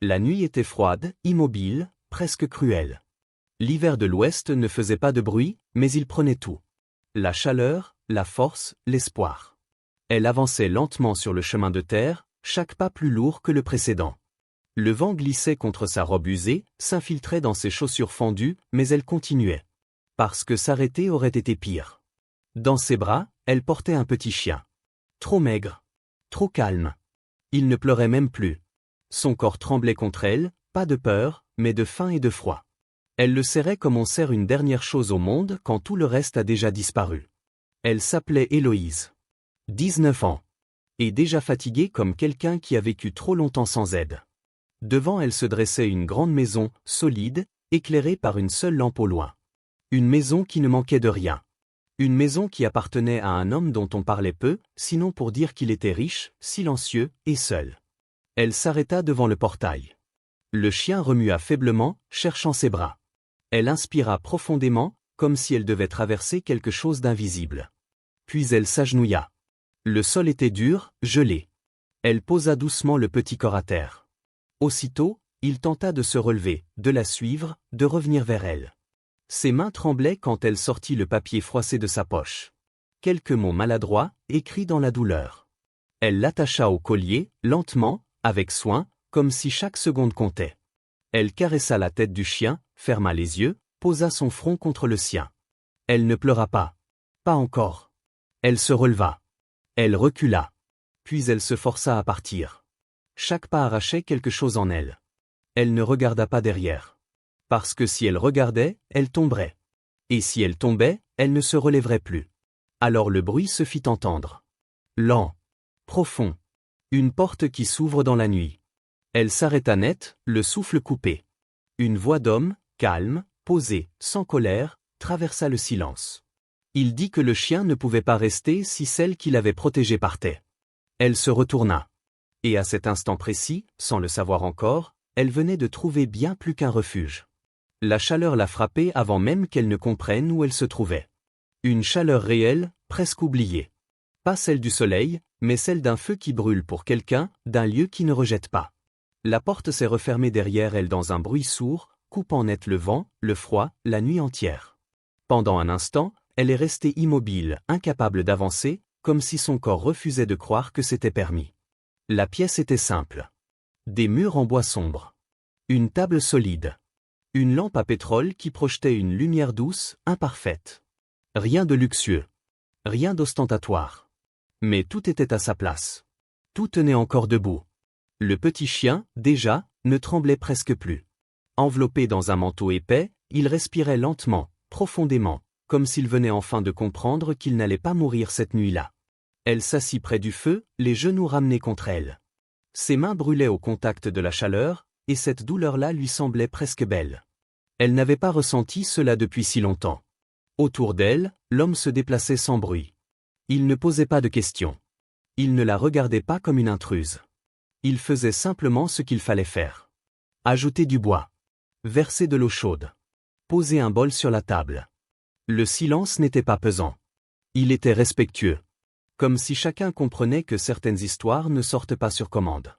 La nuit était froide, immobile, presque cruelle. L'hiver de l'Ouest ne faisait pas de bruit, mais il prenait tout. La chaleur, la force, l'espoir. Elle avançait lentement sur le chemin de terre, chaque pas plus lourd que le précédent. Le vent glissait contre sa robe usée, s'infiltrait dans ses chaussures fendues, mais elle continuait. Parce que s'arrêter aurait été pire. Dans ses bras, elle portait un petit chien. Trop maigre. Trop calme. Il ne pleurait même plus. Son corps tremblait contre elle, pas de peur, mais de faim et de froid. Elle le serrait comme on serre une dernière chose au monde quand tout le reste a déjà disparu. Elle s'appelait Héloïse. 19 ans. Et déjà fatiguée comme quelqu'un qui a vécu trop longtemps sans aide. Devant elle se dressait une grande maison, solide, éclairée par une seule lampe au loin. Une maison qui ne manquait de rien. Une maison qui appartenait à un homme dont on parlait peu, sinon pour dire qu'il était riche, silencieux et seul. Elle s'arrêta devant le portail. Le chien remua faiblement, cherchant ses bras. Elle inspira profondément, comme si elle devait traverser quelque chose d'invisible. Puis elle s'agenouilla. Le sol était dur, gelé. Elle posa doucement le petit corps à terre. Aussitôt, il tenta de se relever, de la suivre, de revenir vers elle. Ses mains tremblaient quand elle sortit le papier froissé de sa poche. Quelques mots maladroits, écrits dans la douleur. Elle l'attacha au collier, lentement, avec soin, comme si chaque seconde comptait. Elle caressa la tête du chien, ferma les yeux, posa son front contre le sien. Elle ne pleura pas. Pas encore. Elle se releva. Elle recula. Puis elle se força à partir. Chaque pas arrachait quelque chose en elle. Elle ne regarda pas derrière. Parce que si elle regardait, elle tomberait. Et si elle tombait, elle ne se relèverait plus. Alors le bruit se fit entendre. Lent. Profond. Une porte qui s'ouvre dans la nuit. Elle s'arrêta net, le souffle coupé. Une voix d'homme, calme, posée, sans colère, traversa le silence. Il dit que le chien ne pouvait pas rester si celle qui l'avait protégé partait. Elle se retourna. Et à cet instant précis, sans le savoir encore, elle venait de trouver bien plus qu'un refuge. La chaleur la frappait avant même qu'elle ne comprenne où elle se trouvait. Une chaleur réelle, presque oubliée. Pas celle du soleil, mais celle d'un feu qui brûle pour quelqu'un, d'un lieu qui ne rejette pas. La porte s'est refermée derrière elle dans un bruit sourd, coupant net le vent, le froid, la nuit entière. Pendant un instant, elle est restée immobile, incapable d'avancer, comme si son corps refusait de croire que c'était permis. La pièce était simple. Des murs en bois sombre. Une table solide. Une lampe à pétrole qui projetait une lumière douce, imparfaite. Rien de luxueux. Rien d'ostentatoire. Mais tout était à sa place. Tout tenait encore debout. Le petit chien, déjà, ne tremblait presque plus. Enveloppé dans un manteau épais, il respirait lentement, profondément, comme s'il venait enfin de comprendre qu'il n'allait pas mourir cette nuit-là. Elle s'assit près du feu, les genoux ramenés contre elle. Ses mains brûlaient au contact de la chaleur, et cette douleur-là lui semblait presque belle. Elle n'avait pas ressenti cela depuis si longtemps. Autour d'elle, l'homme se déplaçait sans bruit. Il ne posait pas de questions. Il ne la regardait pas comme une intruse. Il faisait simplement ce qu'il fallait faire. Ajouter du bois. Verser de l'eau chaude. Poser un bol sur la table. Le silence n'était pas pesant. Il était respectueux. Comme si chacun comprenait que certaines histoires ne sortent pas sur commande.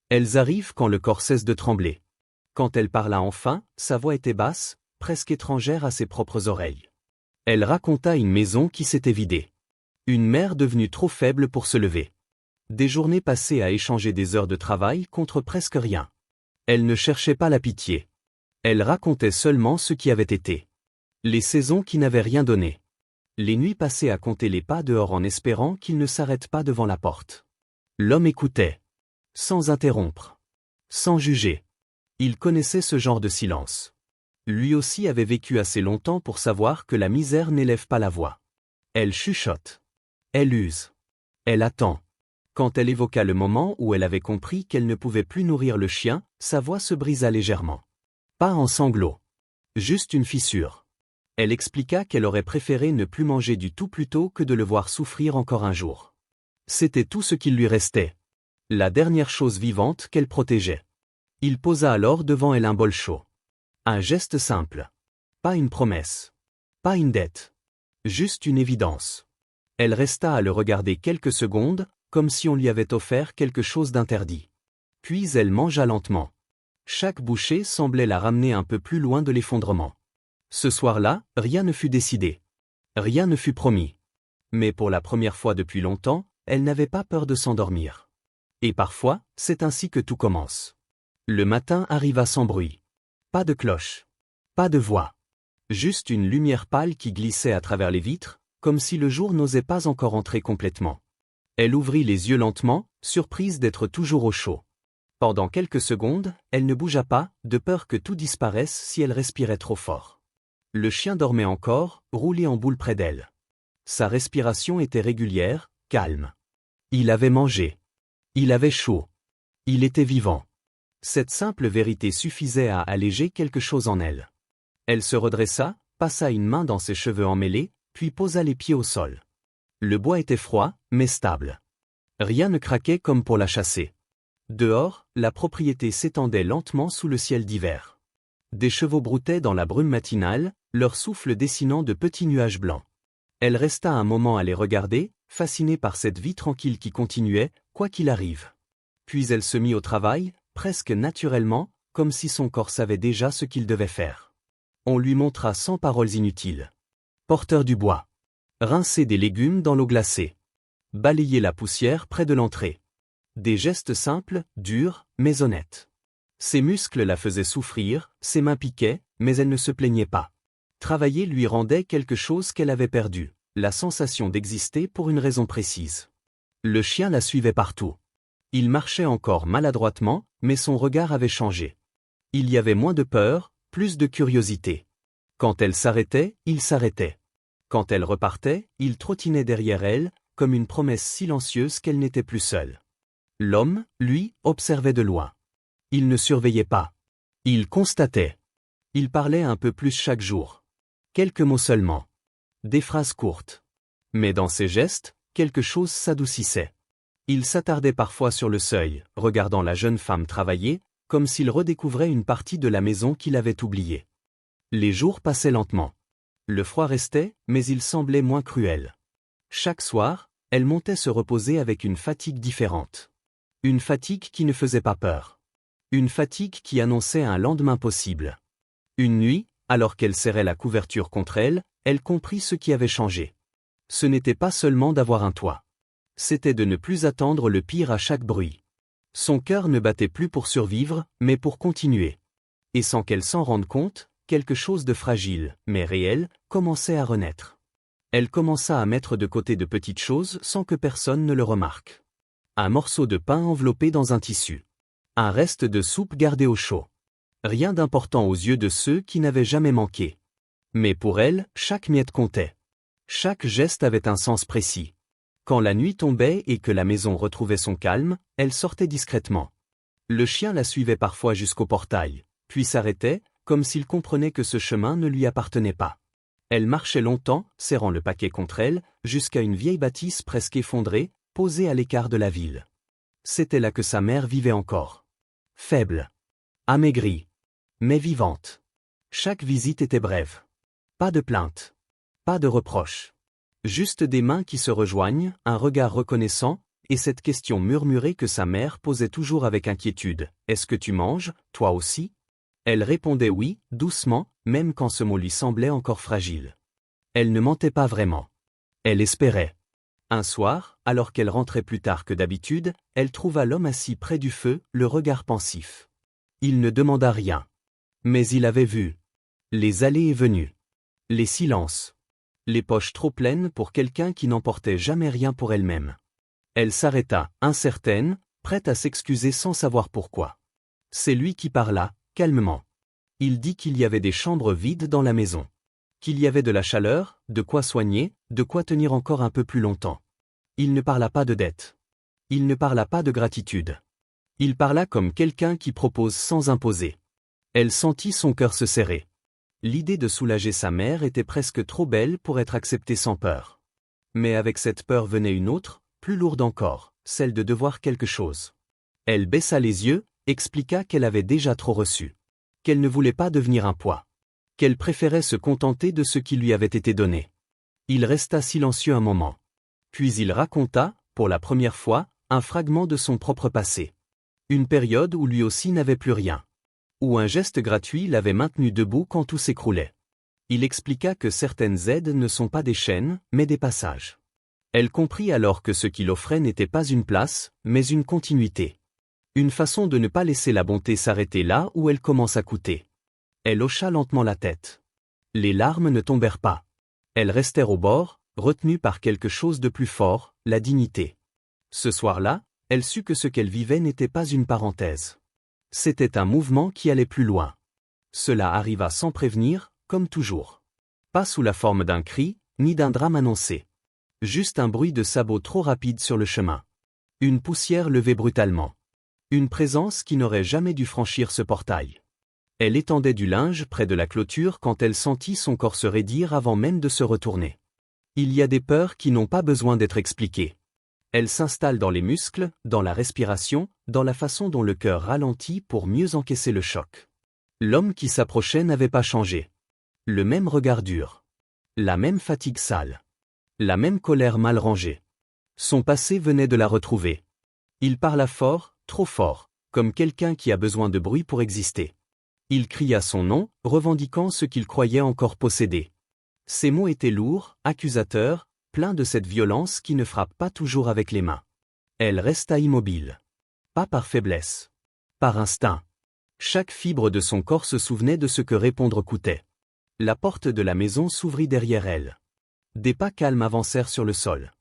Elles arrivent quand le corps cesse de trembler. Quand elle parla enfin, sa voix était basse, presque étrangère à ses propres oreilles. Elle raconta une maison qui s'était vidée. Une mère devenue trop faible pour se lever. Des journées passées à échanger des heures de travail contre presque rien. Elle ne cherchait pas la pitié. Elle racontait seulement ce qui avait été. Les saisons qui n'avaient rien donné. Les nuits passées à compter les pas dehors en espérant qu'il ne s'arrête pas devant la porte. L'homme écoutait. Sans interrompre. Sans juger. Il connaissait ce genre de silence. Lui aussi avait vécu assez longtemps pour savoir que la misère n'élève pas la voix. Elle chuchote. Elle use. Elle attend. Quand elle évoqua le moment où elle avait compris qu'elle ne pouvait plus nourrir le chien, sa voix se brisa légèrement. Pas en sanglots. Juste une fissure. Elle expliqua qu'elle aurait préféré ne plus manger du tout plutôt que de le voir souffrir encore un jour. C'était tout ce qu'il lui restait. La dernière chose vivante qu'elle protégeait. Il posa alors devant elle un bol chaud. Un geste simple. Pas une promesse. Pas une dette. Juste une évidence. Elle resta à le regarder quelques secondes, comme si on lui avait offert quelque chose d'interdit. Puis elle mangea lentement. Chaque bouchée semblait la ramener un peu plus loin de l'effondrement. Ce soir-là, rien ne fut décidé. Rien ne fut promis. Mais pour la première fois depuis longtemps, elle n'avait pas peur de s'endormir. Et parfois, c'est ainsi que tout commence. Le matin arriva sans bruit. Pas de cloche. Pas de voix. Juste une lumière pâle qui glissait à travers les vitres, comme si le jour n'osait pas encore entrer complètement. Elle ouvrit les yeux lentement, surprise d'être toujours au chaud. Pendant quelques secondes, elle ne bougea pas, de peur que tout disparaisse si elle respirait trop fort. Le chien dormait encore, roulé en boule près d'elle. Sa respiration était régulière, calme. Il avait mangé. Il avait chaud. Il était vivant. Cette simple vérité suffisait à alléger quelque chose en elle. Elle se redressa, passa une main dans ses cheveux emmêlés, puis posa les pieds au sol. Le bois était froid, mais stable. Rien ne craquait comme pour la chasser. Dehors, la propriété s'étendait lentement sous le ciel d'hiver. Des chevaux broutaient dans la brume matinale, leur souffle dessinant de petits nuages blancs. Elle resta un moment à les regarder, fascinée par cette vie tranquille qui continuait, quoi qu'il arrive. Puis elle se mit au travail, presque naturellement, comme si son corps savait déjà ce qu'il devait faire. On lui montra sans paroles inutiles. Porteur du bois. Rincer des légumes dans l'eau glacée. Balayer la poussière près de l'entrée. Des gestes simples, durs, mais honnêtes. Ses muscles la faisaient souffrir, ses mains piquaient, mais elle ne se plaignait pas. Travailler lui rendait quelque chose qu'elle avait perdu, la sensation d'exister pour une raison précise. Le chien la suivait partout. Il marchait encore maladroitement, mais son regard avait changé. Il y avait moins de peur, plus de curiosité. Quand elle s'arrêtait, il s'arrêtait. Quand elle repartait, il trottinait derrière elle, comme une promesse silencieuse qu'elle n'était plus seule. L'homme, lui, observait de loin. Il ne surveillait pas. Il constatait. Il parlait un peu plus chaque jour. Quelques mots seulement. Des phrases courtes. Mais dans ses gestes, quelque chose s'adoucissait. Il s'attardait parfois sur le seuil, regardant la jeune femme travailler, comme s'il redécouvrait une partie de la maison qu'il avait oubliée. Les jours passaient lentement. Le froid restait, mais il semblait moins cruel. Chaque soir, elle montait se reposer avec une fatigue différente. Une fatigue qui ne faisait pas peur. Une fatigue qui annonçait un lendemain possible. Une nuit, alors qu'elle serrait la couverture contre elle, elle comprit ce qui avait changé. Ce n'était pas seulement d'avoir un toit. C'était de ne plus attendre le pire à chaque bruit. Son cœur ne battait plus pour survivre, mais pour continuer. Et sans qu'elle s'en rende compte, quelque chose de fragile, mais réel, commençait à renaître. Elle commença à mettre de côté de petites choses sans que personne ne le remarque. Un morceau de pain enveloppé dans un tissu. Un reste de soupe gardé au chaud. Rien d'important aux yeux de ceux qui n'avaient jamais manqué. Mais pour elle, chaque miette comptait. Chaque geste avait un sens précis. Quand la nuit tombait et que la maison retrouvait son calme, elle sortait discrètement. Le chien la suivait parfois jusqu'au portail, puis s'arrêtait, comme s'il comprenait que ce chemin ne lui appartenait pas. Elle marchait longtemps, serrant le paquet contre elle, jusqu'à une vieille bâtisse presque effondrée, posée à l'écart de la ville. C'était là que sa mère vivait encore. Faible. Amaigrie. Mais vivante. Chaque visite était brève. Pas de plainte. Pas de reproche. Juste des mains qui se rejoignent, un regard reconnaissant, et cette question murmurée que sa mère posait toujours avec inquiétude. « Est-ce que tu manges, toi aussi ?» Elle répondait oui, doucement, même quand ce mot lui semblait encore fragile. Elle ne mentait pas vraiment. Elle espérait. Un soir, alors qu'elle rentrait plus tard que d'habitude, elle trouva l'homme assis près du feu, le regard pensif. Il ne demanda rien. Mais il avait vu. Les allées et venues. Les silences. Les poches trop pleines pour quelqu'un qui n'emportait jamais rien pour elle-même. Elle s'arrêta, incertaine, prête à s'excuser sans savoir pourquoi. C'est lui qui parla, calmement. Il dit qu'il y avait des chambres vides dans la maison. Qu'il y avait de la chaleur, de quoi soigner, de quoi tenir encore un peu plus longtemps. Il ne parla pas de dette. Il ne parla pas de gratitude. Il parla comme quelqu'un qui propose sans imposer. Elle sentit son cœur se serrer. L'idée de soulager sa mère était presque trop belle pour être acceptée sans peur. Mais avec cette peur venait une autre, plus lourde encore, celle de devoir quelque chose. Elle baissa les yeux, expliqua qu'elle avait déjà trop reçu. Qu'elle ne voulait pas devenir un poids. Qu'elle préférait se contenter de ce qui lui avait été donné. Il resta silencieux un moment. Puis il raconta, pour la première fois, un fragment de son propre passé. Une période où lui aussi n'avait plus rien. Ou un geste gratuit l'avait maintenu debout quand tout s'écroulait. Il expliqua que certaines aides ne sont pas des chaînes, mais des passages. Elle comprit alors que ce qu'il offrait n'était pas une place, mais une continuité. Une façon de ne pas laisser la bonté s'arrêter là où elle commence à coûter. Elle hocha lentement la tête. Les larmes ne tombèrent pas. Elles restèrent au bord, retenues par quelque chose de plus fort, la dignité. Ce soir-là, elle sut que ce qu'elle vivait n'était pas une parenthèse. C'était un mouvement qui allait plus loin. Cela arriva sans prévenir, comme toujours. Pas sous la forme d'un cri, ni d'un drame annoncé. Juste un bruit de sabots trop rapide sur le chemin. Une poussière levée brutalement. Une présence qui n'aurait jamais dû franchir ce portail. Elle étendait du linge près de la clôture quand elle sentit son corps se raidir avant même de se retourner. Il y a des peurs qui n'ont pas besoin d'être expliquées. Elles s'installent dans les muscles, dans la respiration, dans la façon dont le cœur ralentit pour mieux encaisser le choc. L'homme qui s'approchait n'avait pas changé. Le même regard dur. La même fatigue sale. La même colère mal rangée. Son passé venait de la retrouver. Il parla fort, trop fort, comme quelqu'un qui a besoin de bruit pour exister. Il cria son nom, revendiquant ce qu'il croyait encore posséder. Ses mots étaient lourds, accusateurs, pleins de cette violence qui ne frappe pas toujours avec les mains. Elle resta immobile. Pas par faiblesse. Par instinct. Chaque fibre de son corps se souvenait de ce que répondre coûtait. La porte de la maison s'ouvrit derrière elle. Des pas calmes avancèrent sur le sol.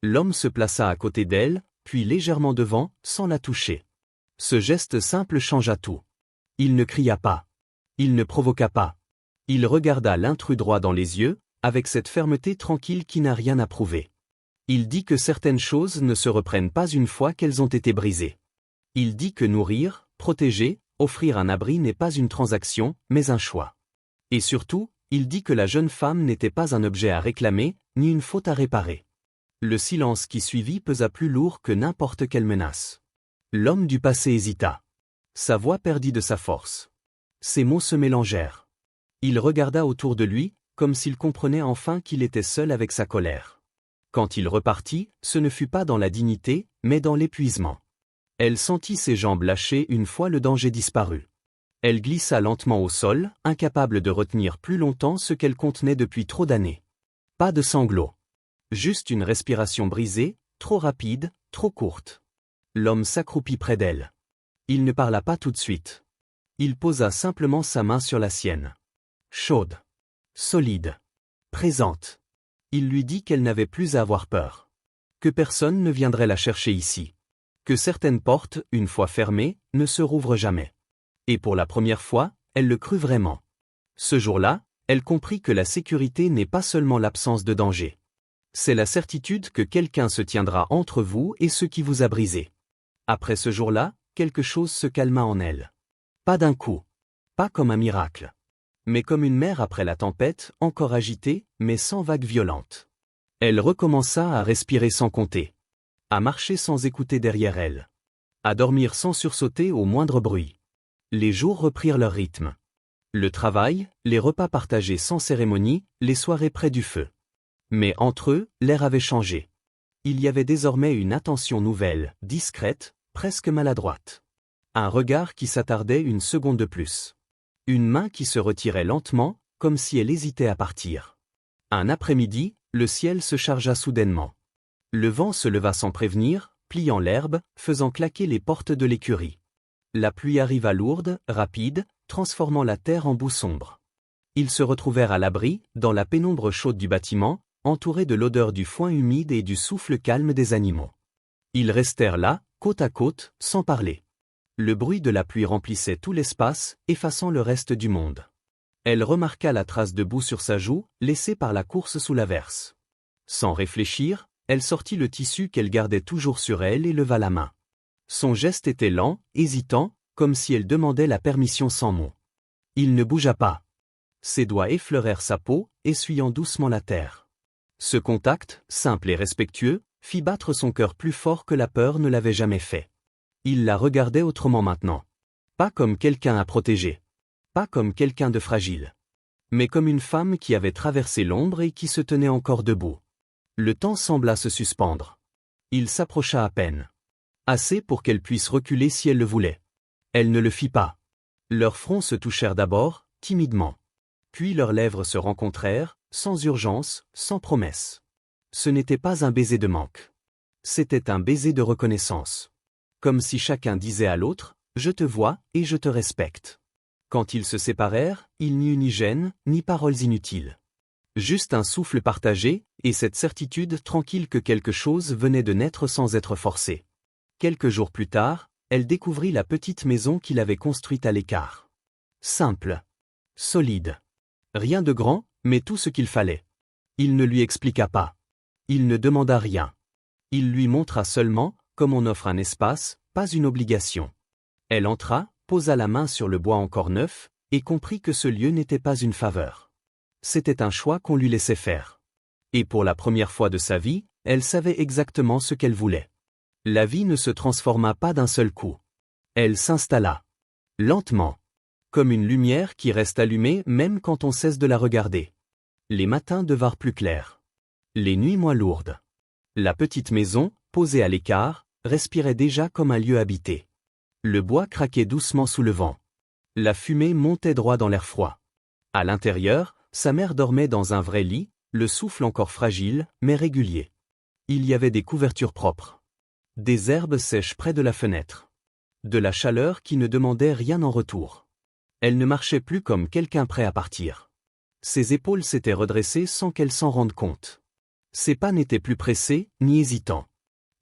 L'homme se plaça à côté d'elle, puis légèrement devant, sans la toucher. Ce geste simple changea tout. Il ne cria pas. Il ne provoqua pas. Il regarda l'intrus droit dans les yeux, avec cette fermeté tranquille qui n'a rien à prouver. Il dit que certaines choses ne se reprennent pas une fois qu'elles ont été brisées. Il dit que nourrir, protéger, offrir un abri n'est pas une transaction, mais un choix. Et surtout, il dit que la jeune femme n'était pas un objet à réclamer, ni une faute à réparer. Le silence qui suivit pesa plus lourd que n'importe quelle menace. L'homme du passé hésita. Sa voix perdit de sa force. Ses mots se mélangèrent. Il regarda autour de lui, comme s'il comprenait enfin qu'il était seul avec sa colère. Quand il repartit, ce ne fut pas dans la dignité, mais dans l'épuisement. Elle sentit ses jambes lâcher une fois le danger disparu. Elle glissa lentement au sol, incapable de retenir plus longtemps ce qu'elle contenait depuis trop d'années. Pas de sanglots. Juste une respiration brisée, trop rapide, trop courte. L'homme s'accroupit près d'elle. Il ne parla pas tout de suite. Il posa simplement sa main sur la sienne. Chaude. Solide. Présente. Il lui dit qu'elle n'avait plus à avoir peur. Que personne ne viendrait la chercher ici. Que certaines portes, une fois fermées, ne se rouvrent jamais. Et pour la première fois, elle le crut vraiment. Ce jour-là, elle comprit que la sécurité n'est pas seulement l'absence de danger. C'est la certitude que quelqu'un se tiendra entre vous et ce qui vous a brisé. Après ce jour-là, quelque chose se calma en elle. Pas d'un coup. Pas comme un miracle. Mais comme une mer après la tempête, encore agitée, mais sans vague violente. Elle recommença à respirer sans compter. À marcher sans écouter derrière elle. À dormir sans sursauter au moindre bruit. Les jours reprirent leur rythme. Le travail, les repas partagés sans cérémonie, les soirées près du feu. Mais entre eux, l'air avait changé. Il y avait désormais une attention nouvelle, discrète, presque maladroite. Un regard qui s'attardait une seconde de plus. Une main qui se retirait lentement, comme si elle hésitait à partir. Un après-midi, le ciel se chargea soudainement. Le vent se leva sans prévenir, pliant l'herbe, faisant claquer les portes de l'écurie. La pluie arriva lourde, rapide, transformant la terre en boue sombre. Ils se retrouvèrent à l'abri, dans la pénombre chaude du bâtiment, entourés de l'odeur du foin humide et du souffle calme des animaux. Ils restèrent là, côte à côte, sans parler. Le bruit de la pluie remplissait tout l'espace, effaçant le reste du monde. Elle remarqua la trace de boue sur sa joue, laissée par la course sous l'averse. Sans réfléchir, elle sortit le tissu qu'elle gardait toujours sur elle et leva la main. Son geste était lent, hésitant, comme si elle demandait la permission sans mots. Il ne bougea pas. Ses doigts effleurèrent sa peau, essuyant doucement la terre. Ce contact, simple et respectueux, fit battre son cœur plus fort que la peur ne l'avait jamais fait. Il la regardait autrement maintenant. Pas comme quelqu'un à protéger. Pas comme quelqu'un de fragile. Mais comme une femme qui avait traversé l'ombre et qui se tenait encore debout. Le temps sembla se suspendre. Il s'approcha à peine. Assez pour qu'elle puisse reculer si elle le voulait. Elle ne le fit pas. Leurs fronts se touchèrent d'abord, timidement. Puis leurs lèvres se rencontrèrent, sans urgence, sans promesse. Ce n'était pas un baiser de manque. C'était un baiser de reconnaissance. Comme si chacun disait à l'autre, « Je te vois et je te respecte ». Quand ils se séparèrent, il n'y eut ni gêne, ni paroles inutiles. Juste un souffle partagé, et cette certitude tranquille que quelque chose venait de naître sans être forcé. Quelques jours plus tard, elle découvrit la petite maison qu'il avait construite à l'écart. Simple. Solide. Rien de grand, mais tout ce qu'il fallait. Il ne lui expliqua pas. Il ne demanda rien. Il lui montra seulement, comme on offre un espace, pas une obligation. Elle entra, posa la main sur le bois encore neuf, et comprit que ce lieu n'était pas une faveur. C'était un choix qu'on lui laissait faire. Et pour la première fois de sa vie, elle savait exactement ce qu'elle voulait. La vie ne se transforma pas d'un seul coup. Elle s'installa. Lentement. Comme une lumière qui reste allumée même quand on cesse de la regarder. Les matins devinrent plus clairs. Les nuits moins lourdes. La petite maison, posée à l'écart, respirait déjà comme un lieu habité. Le bois craquait doucement sous le vent. La fumée montait droit dans l'air froid. À l'intérieur, sa mère dormait dans un vrai lit, le souffle encore fragile, mais régulier. Il y avait des couvertures propres. Des herbes sèches près de la fenêtre. De la chaleur qui ne demandait rien en retour. Elle ne marchait plus comme quelqu'un prêt à partir. Ses épaules s'étaient redressées sans qu'elle s'en rende compte. Ses pas n'étaient plus pressés, ni hésitants.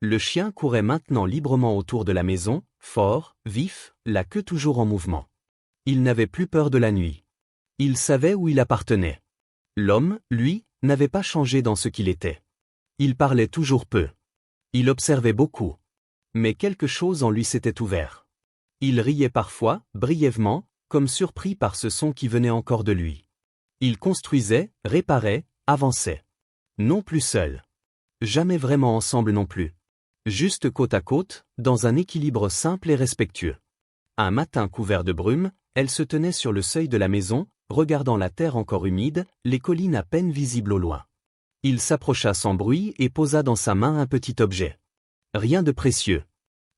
Le chien courait maintenant librement autour de la maison, fort, vif, la queue toujours en mouvement. Il n'avait plus peur de la nuit. Il savait où il appartenait. L'homme, lui, n'avait pas changé dans ce qu'il était. Il parlait toujours peu. Il observait beaucoup. Mais quelque chose en lui s'était ouvert. Il riait parfois, brièvement, comme surpris par ce son qui venait encore de lui. Il construisait, réparait, avançait. Non plus seul. Jamais vraiment ensemble non plus. Juste côte à côte, dans un équilibre simple et respectueux. Un matin couvert de brume, elle se tenait sur le seuil de la maison, regardant la terre encore humide, les collines à peine visibles au loin. Il s'approcha sans bruit et posa dans sa main un petit objet. Rien de précieux.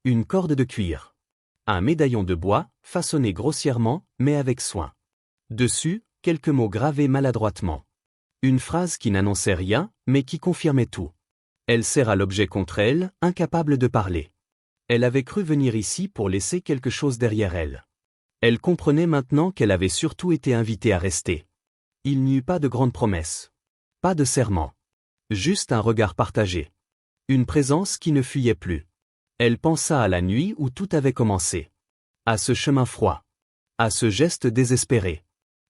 Une corde de cuir. Un médaillon de bois, façonné grossièrement, mais avec soin. Dessus, quelques mots gravés maladroitement. Une phrase qui n'annonçait rien, mais qui confirmait tout. Elle serra l'objet contre elle, incapable de parler. Elle avait cru venir ici pour laisser quelque chose derrière elle. Elle comprenait maintenant qu'elle avait surtout été invitée à rester. Il n'y eut pas de grande promesse. Pas de serment. Juste un regard partagé. Une présence qui ne fuyait plus. Elle pensa à la nuit où tout avait commencé. À ce chemin froid. À ce geste désespéré.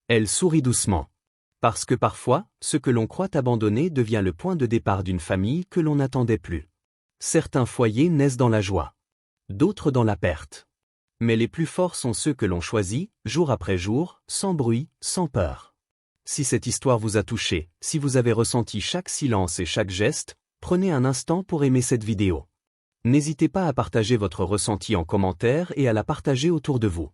Elle sourit doucement. Parce que parfois, ce que l'on croit abandonner devient le point de départ d'une famille que l'on n'attendait plus. Certains foyers naissent dans la joie. D'autres dans la perte. Mais les plus forts sont ceux que l'on choisit, jour après jour, sans bruit, sans peur. Si cette histoire vous a touché, si vous avez ressenti chaque silence et chaque geste, prenez un instant pour aimer cette vidéo. N'hésitez pas à partager votre ressenti en commentaire et à la partager autour de vous.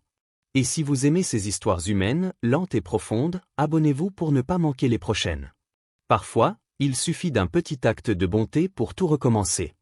Et si vous aimez ces histoires humaines, lentes et profondes, abonnez-vous pour ne pas manquer les prochaines. Parfois, il suffit d'un petit acte de bonté pour tout recommencer.